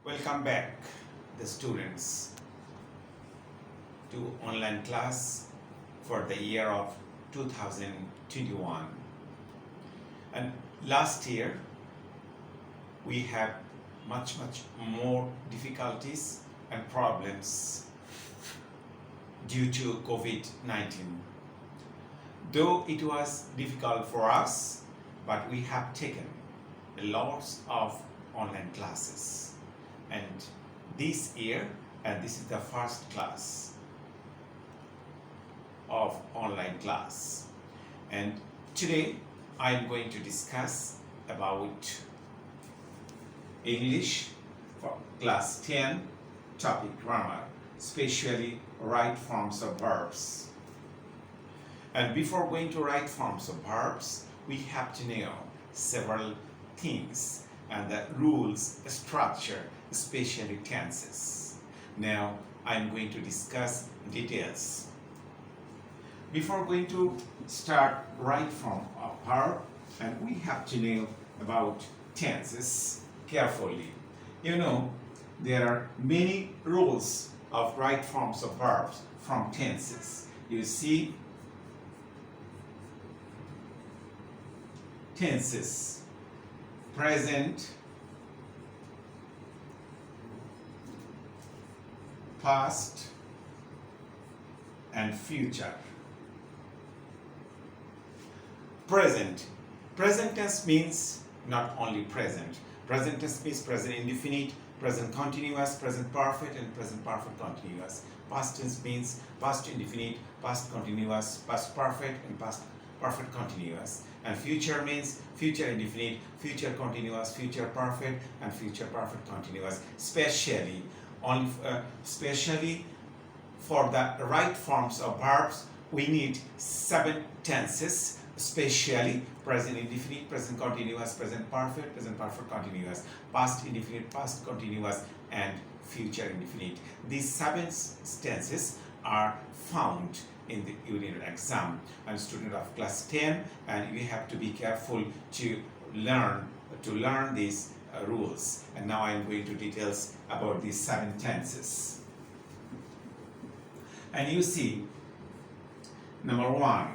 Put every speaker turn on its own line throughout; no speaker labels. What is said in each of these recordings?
Welcome back, the students, to online class for the year of 2021. And last year, we had much more difficulties and problems due to COVID-19. Though it was difficult for us, but we have taken a lot of online classes. And this year, and this is the first class of online class. And today, I am going to discuss about English for class 10, topic grammar, especially right forms of verbs. And before going to right forms of verbs, we have to know several things and the rules, structure, especially tenses. Now, I'm going to discuss details. Before going to start right form of verb, and we have to know about tenses carefully. You know, there are many rules of right forms of verbs from tenses. You see, tenses: present, past, and future. Present. Present tense means not only present. Present tense means present indefinite, present continuous, present perfect, and present perfect continuous. Past tense means past indefinite, past continuous, past perfect, and past perfect continuous. And future means future indefinite, future continuous, future perfect, and future perfect continuous. Especially for the right forms of verbs, we need 7 tenses, especially present indefinite, present continuous, present perfect continuous, past indefinite, past continuous, and future indefinite. These 7 tenses are found in the unit exam. I'm a student of class 10, and you have to be careful to learn these rules. And now I'm going to details about these 7 tenses. And you see, number 1,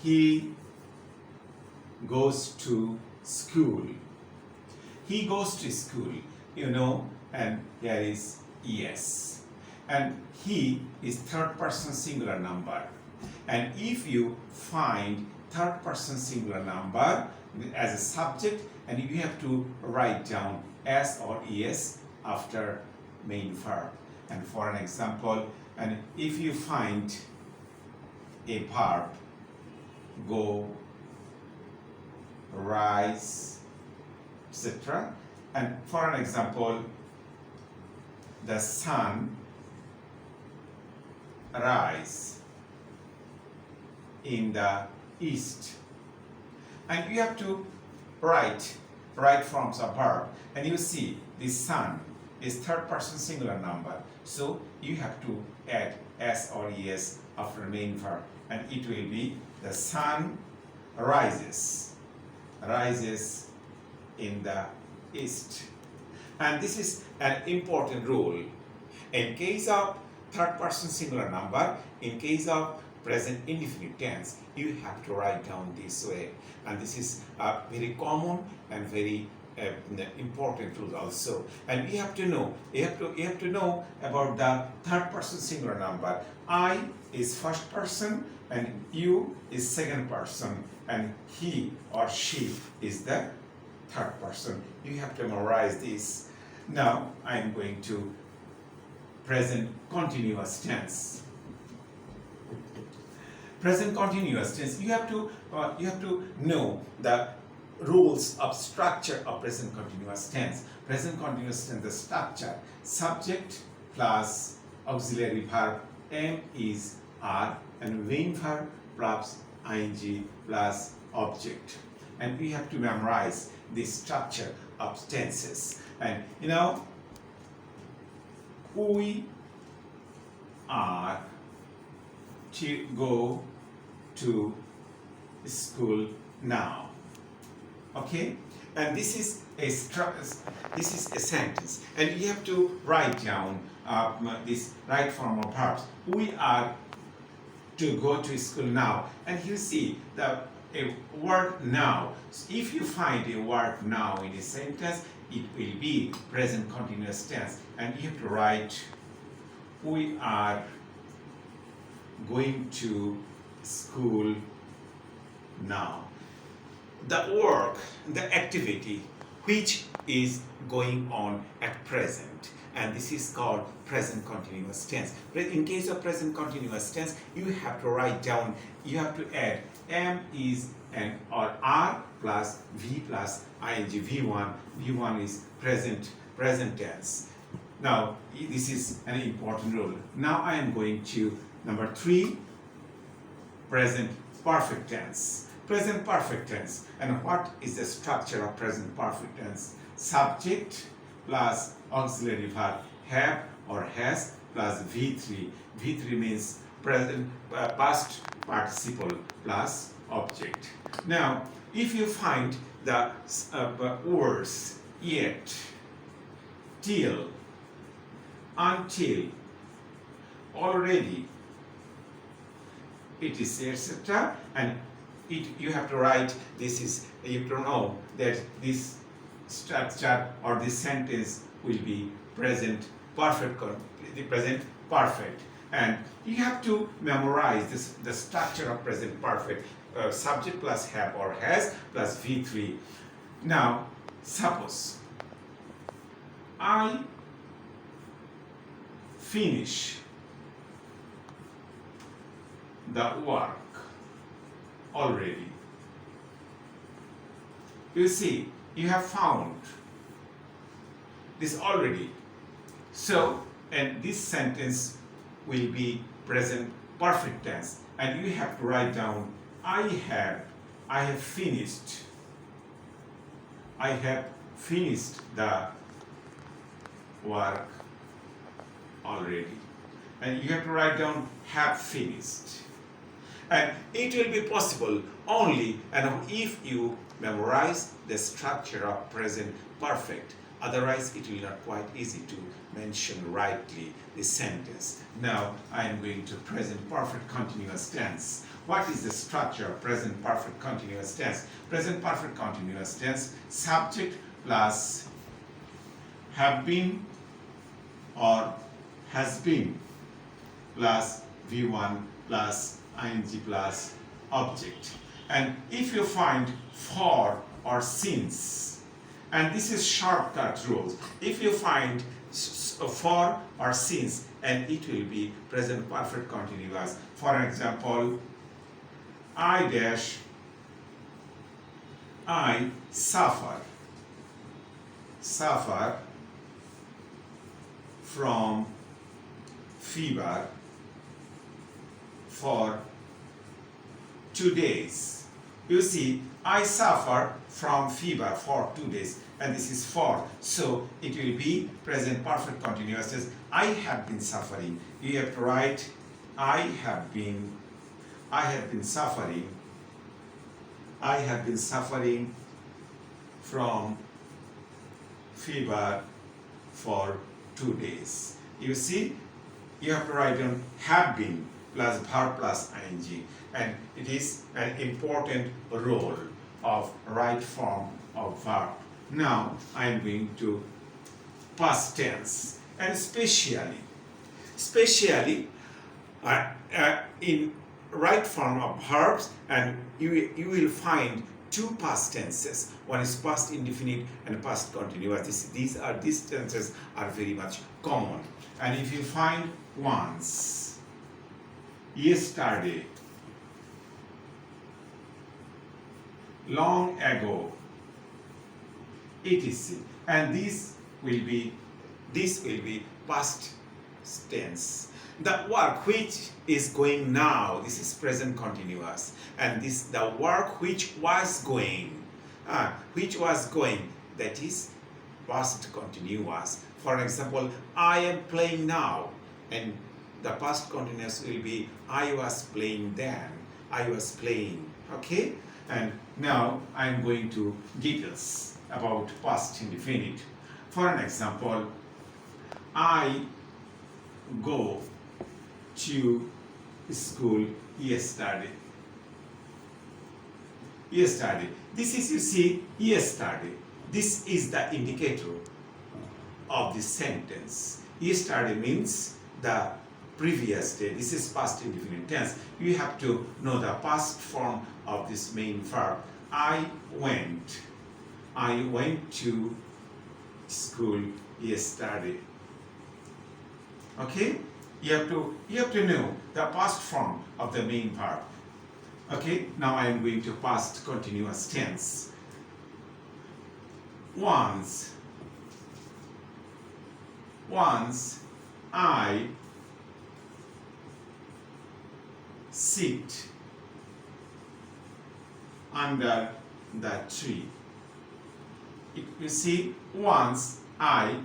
he goes to school. He goes to school, you know, and here is yes. And he is third person singular number. And if you find third person singular number as a subject, and you have to write down s or es after main verb. And for an example, and if you find a verb, go, rise, etc. And for an example, the sun rise in the east. And you have to write right forms of verb. And you see the sun is third person singular number. So you have to add s or es after main verb. And it will be the sun rises in the east. And this is an important rule. In case of third person singular number, in case of present indefinite tense, you have to write down this way. And this is a very common and very important rule also. And you have to know about the third person singular number. I is first person, and you is second person, and he or she is the third person. You have to memorize this. Now I am going to present continuous tense. Present continuous tense. You have to know the rules of structure of present continuous tense. Present continuous tense, the structure: subject plus auxiliary verb am, is, are, and main verb plus ing plus object. And we have to memorize this structure of tenses. And you know, we are to go to school now. Okay? and this is a sentence, and you have to write down this right form of verbs. We are to go to school now, and you see a word now. So if you find a word now in a sentence, it will be present continuous tense, and you have to write we are going to school now. The work, the activity which is going on at present, and this is called present continuous tense. In case of present continuous tense, you have to write down, you have to add am is and or are plus v plus ing. V1 is present tense. Now this is an important rule. Now I am going to number 3, present perfect tense. Present perfect tense. And what is the structure of present perfect tense? Subject plus auxiliary verb have or has plus V3. V3 means present past participle plus object. Now, if you find the words yet, till, until, already, it is etc. and you have to write this is, you have to know that this structure or this sentence will be present perfect, the present perfect, and you have to memorize the structure of present perfect. Subject plus have or has plus V3. Now suppose I finish the work already. You see, you have found this already. So, and this sentence will be present perfect tense, and you have to write down I have finished the work already, and you have to write down have finished. And it will be possible only and if you memorize the structure of present perfect. Otherwise, it will not quite easy to mention rightly the sentence. Now, I am going to present perfect continuous tense. What is the structure of present perfect continuous tense? Present perfect continuous tense, subject plus have been or has been plus V1 plus ing plus object. And if you find for or since, and this is shortcut rules, if you find for or since, and it will be present perfect continuous. For example, I suffer from fever for 2 days. You see, I suffer from fever for 2 days, and this is for, so it will be present perfect continuous tense. I have been suffering. You have to write I have been suffering from fever for 2 days. You see, you have to write down have been plus verb plus ing, and it is an important role of right form of verb. Now I am going to past tense, and especially in right form of verbs, and you will find 2 past tenses. One is past indefinite and past continuous. These tenses are very much common. And if you find once, yesterday, long ago, etc. And this will be past tense. The work which is going now, this is present continuous, and this the work which was going, that is past continuous. For example, I am playing now, and the past continuous will be I was playing then. I was playing. Okay, and now I am going to details. about past indefinite. For an example, I go to school yesterday. Yesterday. This is, you see, yesterday. This is the indicator of the sentence. Yesterday means the previous day. This is past indefinite tense. You have to know the past form of this main verb. I went to school yesterday. Okay? You have to know the past form of the main verb. Okay? Now I am going to past continuous tense. Once I sit under the tree. You see, once I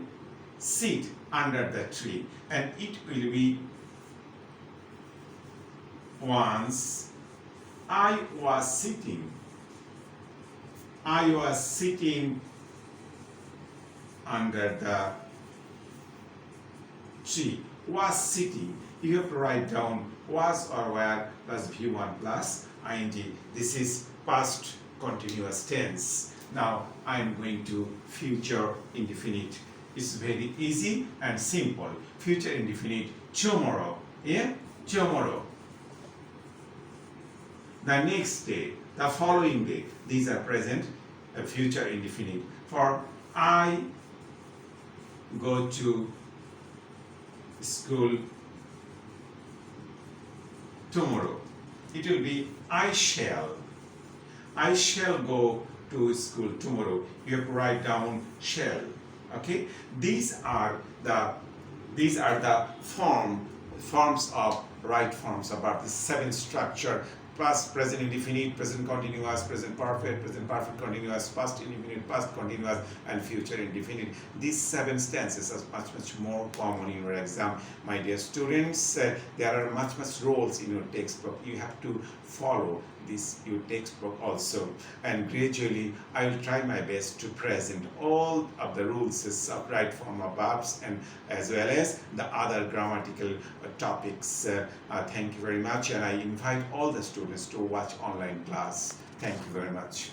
sit under the tree, and it will be once I was sitting under the tree. Was sitting. You have to write down was or were plus V1 plus ing. This is past continuous tense. Now I am going to future indefinite. It's very easy and simple. Future indefinite, tomorrow. Yeah? Tomorrow. The next day, the following day. These are present, future indefinite. For I go to school tomorrow. It will be I shall go to school tomorrow. You have to write down shall. Okay? These are the forms of right forms about the 7 structure: past, present indefinite, present continuous, present perfect continuous, past indefinite, past continuous, and future indefinite. These 7 tenses are much more common in your exam, my dear students. There are much roles in your textbook. You have to follow this your textbook also, and gradually I will try my best to present all of the rules of right form of verbs and as well as the other grammatical topics. Thank you very much, and I invite all the students to watch online class. Thank you very much.